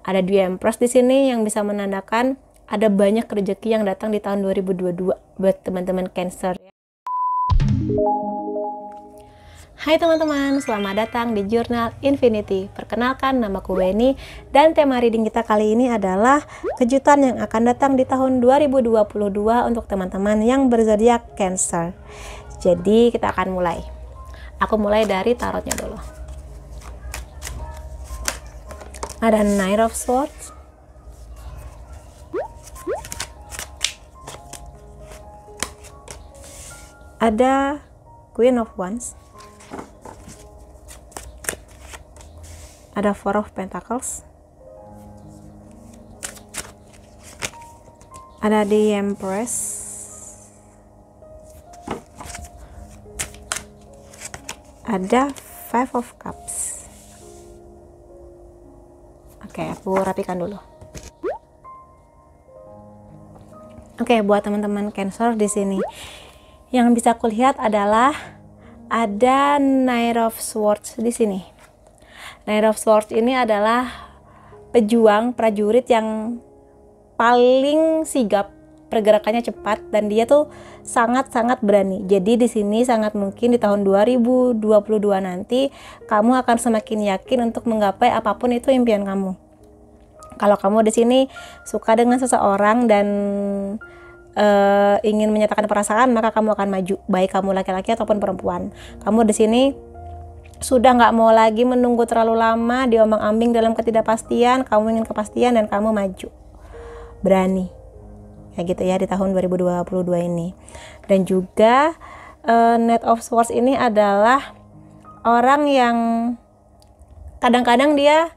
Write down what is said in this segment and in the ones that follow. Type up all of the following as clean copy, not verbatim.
Ada dua Empress di sini yang bisa menandakan ada banyak rezeki yang datang di tahun 2022 buat teman-teman Cancer. Hai teman-teman, selamat datang di Jurnal Infinity. Perkenalkan, namaku Weni dan tema reading kita kali ini adalah kejutan yang akan datang di tahun 2022 untuk teman-teman yang berzodiak Cancer. Jadi kita akan mulai. Aku mulai dari tarotnya dulu. Ada Knight of Swords, ada Queen of Wands, ada Four of Pentacles, ada The Empress, ada Five of Cups. Oke, aku rapikan dulu. Oke, buat teman-teman Cancer di sini, yang bisa aku lihat adalah ada Knight of Swords di sini. Knight of Swords ini adalah pejuang, prajurit yang paling sigap, pergerakannya cepat, dan dia tuh sangat-sangat berani. Jadi di sini sangat mungkin di tahun 2022 nanti kamu akan semakin yakin untuk menggapai apapun itu impian kamu. Kalau kamu di sini suka dengan seseorang dan ingin menyatakan perasaan, maka kamu akan maju, baik kamu laki-laki ataupun perempuan. Kamu di sini sudah nggak mau lagi menunggu terlalu lama, diombang-ambing dalam ketidakpastian. Kamu ingin kepastian dan kamu maju, berani, kayak gitu ya di tahun 2022 ini. Dan juga Knight of Swords ini adalah orang yang kadang-kadang dia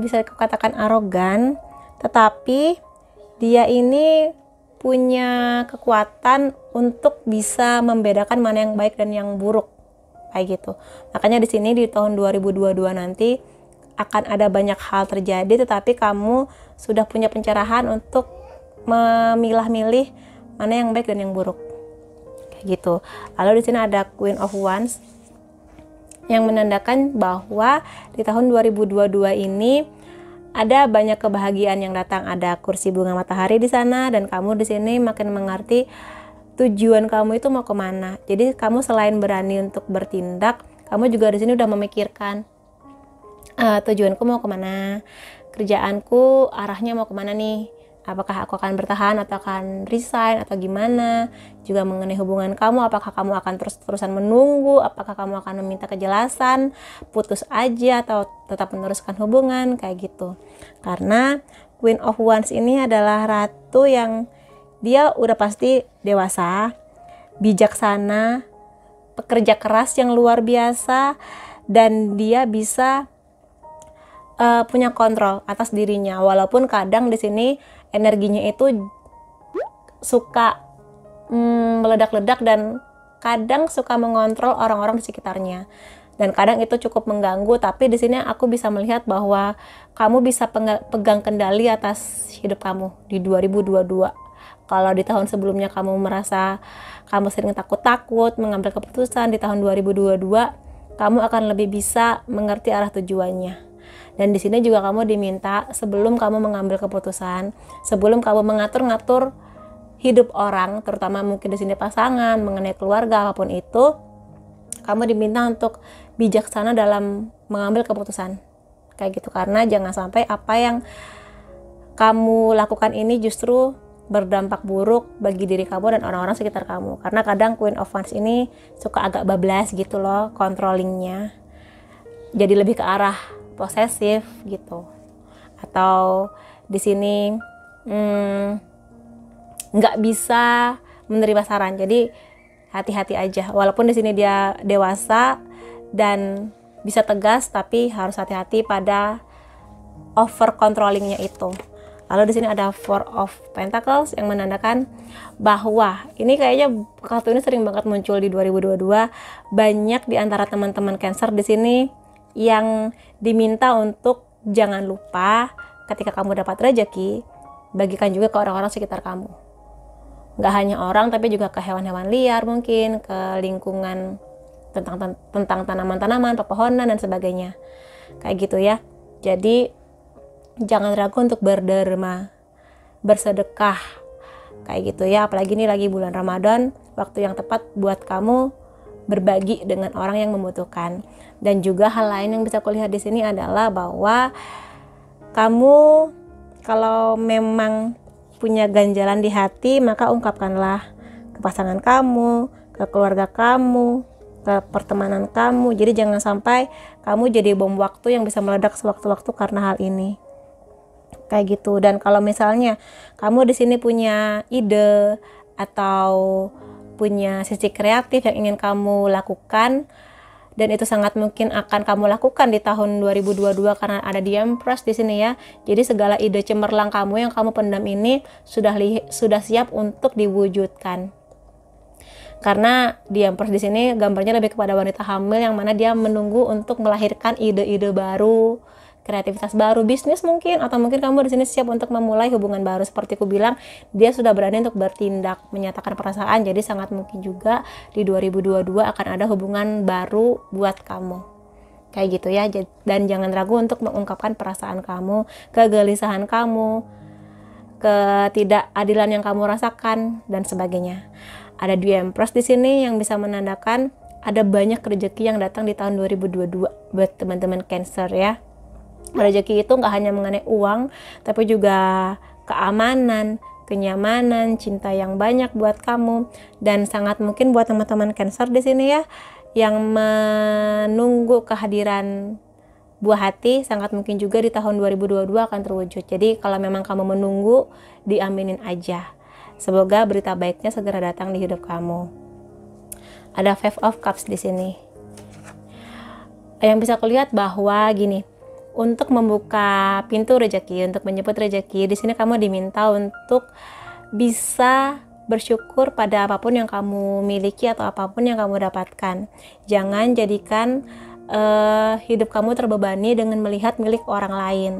bisa dikatakan arogan, tetapi dia ini punya kekuatan untuk bisa membedakan mana yang baik dan yang buruk, kayak gitu. Makanya di sini di tahun 2022 nanti akan ada banyak hal terjadi, tetapi kamu sudah punya pencerahan untuk memilah-milih mana yang baik dan yang buruk, kayak gitu. Lalu di sini ada Queen of Wands yang menandakan bahwa di tahun 2022 ini ada banyak kebahagiaan yang datang. Ada kursi bunga matahari di sana, dan kamu di sini makin mengerti tujuan kamu itu mau kemana. Jadi kamu selain berani untuk bertindak, kamu juga di sini udah memikirkan tujuanku mau kemana, kerjaanku arahnya mau kemana nih. Apakah aku akan bertahan atau akan resign atau gimana. Juga mengenai hubungan kamu, apakah kamu akan terus-terusan menunggu, apakah kamu akan meminta kejelasan, putus aja atau tetap meneruskan hubungan, kayak gitu. Karena Queen of Wands ini adalah ratu yang dia udah pasti dewasa, bijaksana, pekerja keras yang luar biasa, dan dia bisa punya kontrol atas dirinya. Walaupun kadang di sini energinya itu suka meledak-ledak dan kadang suka mengontrol orang-orang di sekitarnya, dan kadang itu cukup mengganggu. Tapi di sini aku bisa melihat bahwa kamu bisa pegang kendali atas hidup kamu di 2022. Kalau di tahun sebelumnya kamu merasa kamu sering takut-takut mengambil keputusan, di tahun 2022 kamu akan lebih bisa mengerti arah tujuannya. Dan di sini juga kamu diminta sebelum kamu mengambil keputusan, sebelum kamu mengatur-ngatur hidup orang, terutama mungkin di sini pasangan, mengenai keluarga, apapun itu, kamu diminta untuk bijaksana dalam mengambil keputusan, kayak gitu. Karena jangan sampai apa yang kamu lakukan ini justru berdampak buruk bagi diri kamu dan orang-orang sekitar kamu. Karena kadang Queen of Wands ini suka agak bablas gitu loh, controllingnya, jadi lebih ke arah posesif gitu. Atau di sini nggak bisa menerima saran. Jadi hati-hati aja. Walaupun di sini dia dewasa dan bisa tegas, tapi harus hati-hati pada over controllingnya itu. Lalu di sini ada Four of Pentacles yang menandakan bahwa ini kayaknya kartu ini sering banget muncul di 2022. Banyak di antara teman-teman Cancer di sini yang diminta untuk jangan lupa ketika kamu dapat rezeki, bagikan juga ke orang-orang sekitar kamu. Nggak hanya orang, tapi juga ke hewan-hewan liar mungkin, ke lingkungan tentang tanaman-tanaman, pepohonan dan sebagainya, kayak gitu ya. Jadi Jangan ragu untuk berderma, bersedekah, kayak gitu ya. Apalagi ini lagi bulan Ramadan, waktu yang tepat buat kamu berbagi dengan orang yang membutuhkan. Dan juga hal lain yang bisa kulihat di sini adalah bahwa kamu kalau memang punya ganjalan di hati, maka ungkapkanlah ke pasangan kamu, ke keluarga kamu, ke pertemanan kamu. Jadi jangan sampai kamu jadi bom waktu yang bisa meledak sewaktu-waktu karena hal ini. Kayak gitu. Dan kalau misalnya kamu di sini punya ide atau punya sisi kreatif yang ingin kamu lakukan, dan itu sangat mungkin akan kamu lakukan di tahun 2022 karena ada di Empress di sini ya. Jadi segala ide cemerlang kamu yang kamu pendam ini sudah siap untuk diwujudkan. Karena di Empress di sini gambarnya lebih kepada wanita hamil yang mana dia menunggu untuk melahirkan ide-ide baru, kreativitas baru, bisnis mungkin, atau mungkin kamu di sini siap untuk memulai hubungan baru. Seperti aku bilang, dia sudah berani untuk bertindak, menyatakan perasaan. Jadi sangat mungkin juga di 2022 akan ada hubungan baru buat kamu. Kayak gitu ya. Dan jangan ragu untuk mengungkapkan perasaan kamu, kegelisahan kamu, ketidakadilan yang kamu rasakan dan sebagainya. Ada dua Empress di sini yang bisa menandakan ada banyak rezeki yang datang di tahun 2022 buat teman-teman Cancer ya. Rezeki itu nggak hanya mengenai uang, tapi juga keamanan, kenyamanan, cinta yang banyak buat kamu. Dan sangat mungkin buat teman-teman Cancer di sini ya, yang menunggu kehadiran buah hati, sangat mungkin juga di tahun 2022 akan terwujud. Jadi kalau memang kamu menunggu, diaminin aja. Semoga berita baiknya segera datang di hidup kamu. Ada Five of Cups di sini. Yang bisa kulihat bahwa gini, untuk membuka pintu rezeki, untuk menyebut rezeki, di sini kamu diminta untuk bisa bersyukur pada apapun yang kamu miliki atau apapun yang kamu dapatkan. Jangan jadikan hidup kamu terbebani dengan melihat milik orang lain.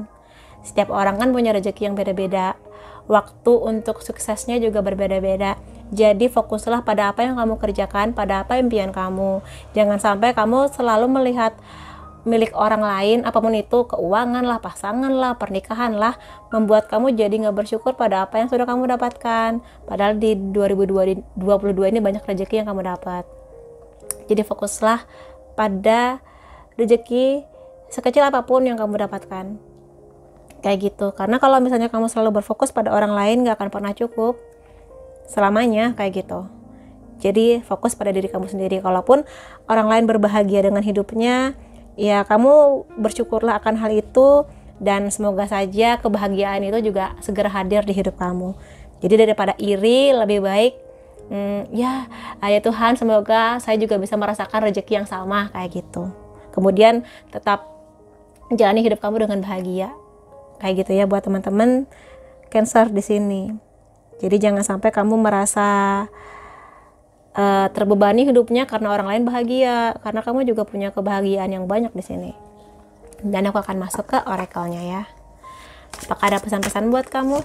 Setiap orang kan punya rezeki yang beda-beda. Waktu untuk suksesnya juga berbeda-beda. Jadi fokuslah pada apa yang kamu kerjakan, pada apa impian kamu. Jangan sampai kamu selalu melihat milik orang lain, apapun itu, keuangan lah, pasangan lah, pernikahan lah, membuat kamu jadi nggak bersyukur pada apa yang sudah kamu dapatkan. Padahal di 2022 ini banyak rezeki yang kamu dapat. Jadi fokuslah pada rezeki sekecil apapun yang kamu dapatkan. Kayak gitu. Karena kalau misalnya kamu selalu berfokus pada orang lain, nggak akan pernah cukup selamanya, kayak gitu. Jadi fokus pada diri kamu sendiri. Kalaupun orang lain berbahagia dengan hidupnya, ya kamu bersyukurlah akan hal itu, dan semoga saja kebahagiaan itu juga segera hadir di hidup kamu. Jadi daripada iri, lebih baik ya Tuhan, semoga saya juga bisa merasakan rezeki yang sama, kayak gitu. Kemudian tetap jalani hidup kamu dengan bahagia, kayak gitu ya buat teman-teman Cancer di sini. Jadi jangan sampai kamu merasa terbebani hidupnya karena orang lain bahagia, karena kamu juga punya kebahagiaan yang banyak di sini. Dan aku akan masuk ke oracle-nya ya. Apakah ada pesan-pesan buat kamu?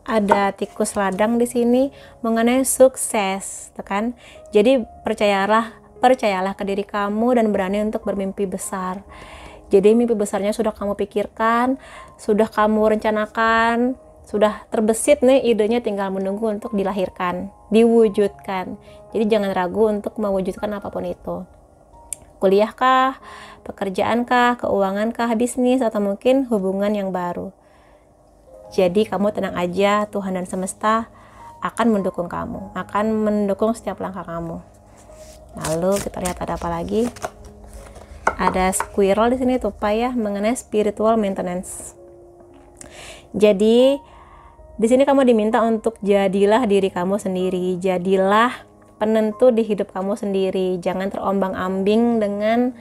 Ada tikus ladang di sini mengenai sukses, kan? Jadi percayalah ke diri kamu dan berani untuk bermimpi besar. Jadi mimpi besarnya sudah kamu pikirkan, sudah kamu rencanakan, sudah terbesit nih idenya, tinggal menunggu untuk dilahirkan, diwujudkan. Jadi jangan ragu untuk mewujudkan apapun itu. Kuliahkah, pekerjaankah, keuangankah, bisnis, atau mungkin hubungan yang baru. Jadi kamu tenang aja, Tuhan dan semesta akan mendukung kamu, akan mendukung setiap langkah kamu. Lalu kita lihat ada apa lagi. Ada squirrel di sini, tupai ya, mengenai spiritual maintenance. Jadi di sini kamu diminta untuk jadilah diri kamu sendiri, jadilah penentu di hidup kamu sendiri. Jangan terombang-ambing dengan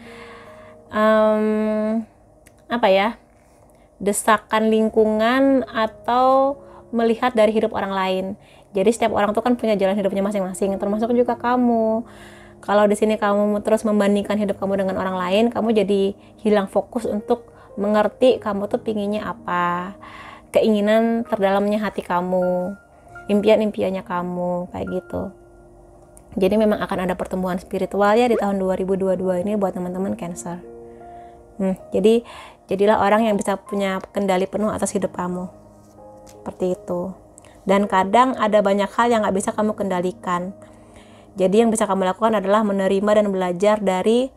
desakan lingkungan atau melihat dari hidup orang lain. Jadi setiap orang tuh kan punya jalan hidupnya masing-masing, termasuk juga kamu. Kalau di sini kamu terus membandingkan hidup kamu dengan orang lain, kamu jadi hilang fokus untuk mengerti kamu tuh pinginnya apa, keinginan terdalamnya hati kamu, impian-impiannya kamu, kayak gitu. Jadi memang akan ada pertumbuhan spiritual ya di tahun 2022 ini buat teman-teman Cancer. Jadi Jadilah orang yang bisa punya kendali penuh atas hidup kamu. Seperti itu. Dan kadang ada banyak hal yang gak bisa kamu kendalikan. Jadi yang bisa kamu lakukan adalah menerima dan belajar dari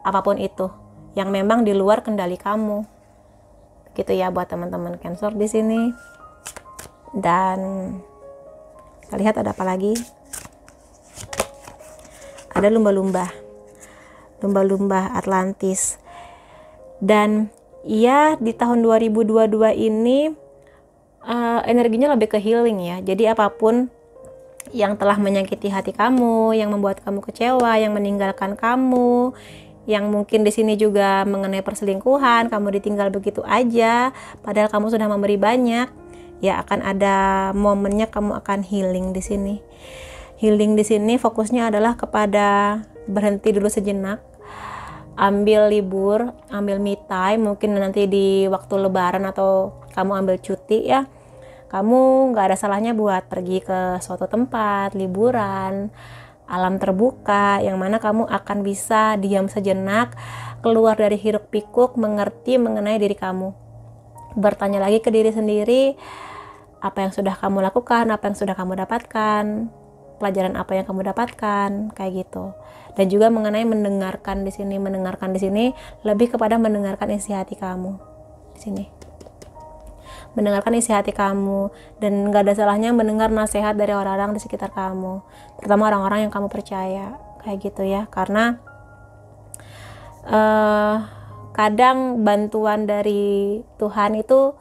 apapun itu yang memang di luar kendali kamu. Gitu ya buat teman-teman Cancer di sini. Dan kita lihat ada apa lagi. Ada lumba-lumba. Lumba-lumba Atlantis. Dan ya di tahun 2022 ini energinya lebih ke healing ya. Jadi apapun yang telah menyakiti hati kamu, yang membuat kamu kecewa, yang meninggalkan kamu, yang mungkin di sini juga mengenai perselingkuhan, kamu ditinggal begitu aja, padahal kamu sudah memberi banyak, ya akan ada momennya kamu akan healing di sini. Healing di sini fokusnya adalah kepada berhenti dulu sejenak, ambil libur, ambil me time, mungkin nanti di waktu lebaran atau kamu ambil cuti ya. Kamu gak ada salahnya buat pergi ke suatu tempat, liburan, alam terbuka, yang mana kamu akan bisa diam sejenak, keluar dari hiruk pikuk, mengerti mengenai diri kamu. Bertanya lagi ke diri sendiri, apa yang sudah kamu lakukan, apa yang sudah kamu dapatkan, pelajaran apa yang kamu dapatkan, kayak gitu. Dan juga mengenai mendengarkan di sini lebih kepada mendengarkan isi hati kamu di sini. Mendengarkan isi hati kamu, dan gak ada salahnya mendengar nasihat dari orang-orang di sekitar kamu, terutama orang-orang yang kamu percaya, kayak gitu ya. Karena kadang bantuan dari Tuhan itu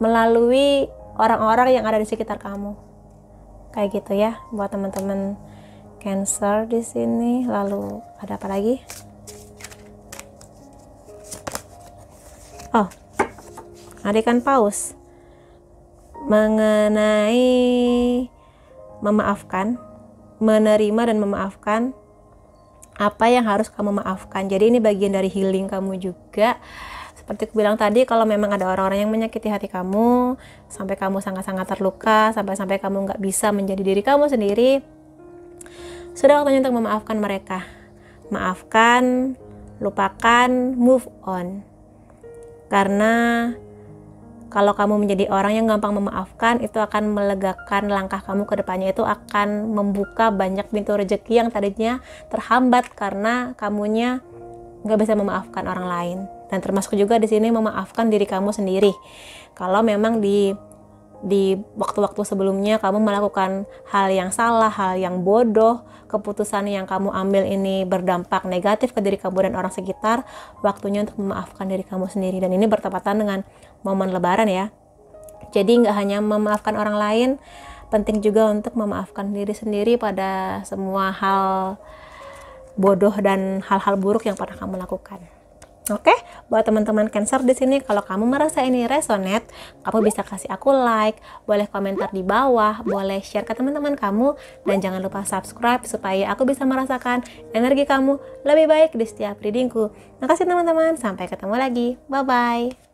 melalui orang-orang yang ada di sekitar kamu, kayak gitu ya buat teman-teman Cancer di sini. Lalu ada apa lagi? Oh, ada ikan paus mengenai memaafkan, menerima dan memaafkan apa yang harus kamu maafkan. Jadi ini bagian dari healing kamu juga. Seperti aku bilang tadi, kalau memang ada orang-orang yang menyakiti hati kamu sampai kamu sangat-sangat terluka, sampai kamu nggak bisa menjadi diri kamu sendiri, sudah waktunya untuk memaafkan mereka. Maafkan, lupakan, move on. Karena kalau kamu menjadi orang yang gampang memaafkan, itu akan melegakan langkah kamu ke depannya. Itu akan membuka banyak pintu rezeki yang tadinya terhambat karena kamunya nggak bisa memaafkan orang lain. Dan termasuk juga di sini memaafkan diri kamu sendiri. Kalau memang di waktu-waktu sebelumnya kamu melakukan hal yang salah, hal yang bodoh, keputusan yang kamu ambil ini berdampak negatif ke diri kamu dan orang sekitar, waktunya untuk memaafkan diri kamu sendiri. Dan ini bertepatan dengan momen lebaran ya. Jadi nggak hanya memaafkan orang lain, penting juga untuk memaafkan diri sendiri pada semua hal bodoh dan hal-hal buruk yang pernah kamu lakukan. Oke, buat teman-teman Cancer di sini, kalau kamu merasa ini resonate, kamu bisa kasih aku like, boleh komentar di bawah, boleh share ke teman-teman kamu, dan jangan lupa subscribe supaya aku bisa merasakan energi kamu lebih baik di setiap readingku. Makasih teman-teman, sampai ketemu lagi, bye-bye.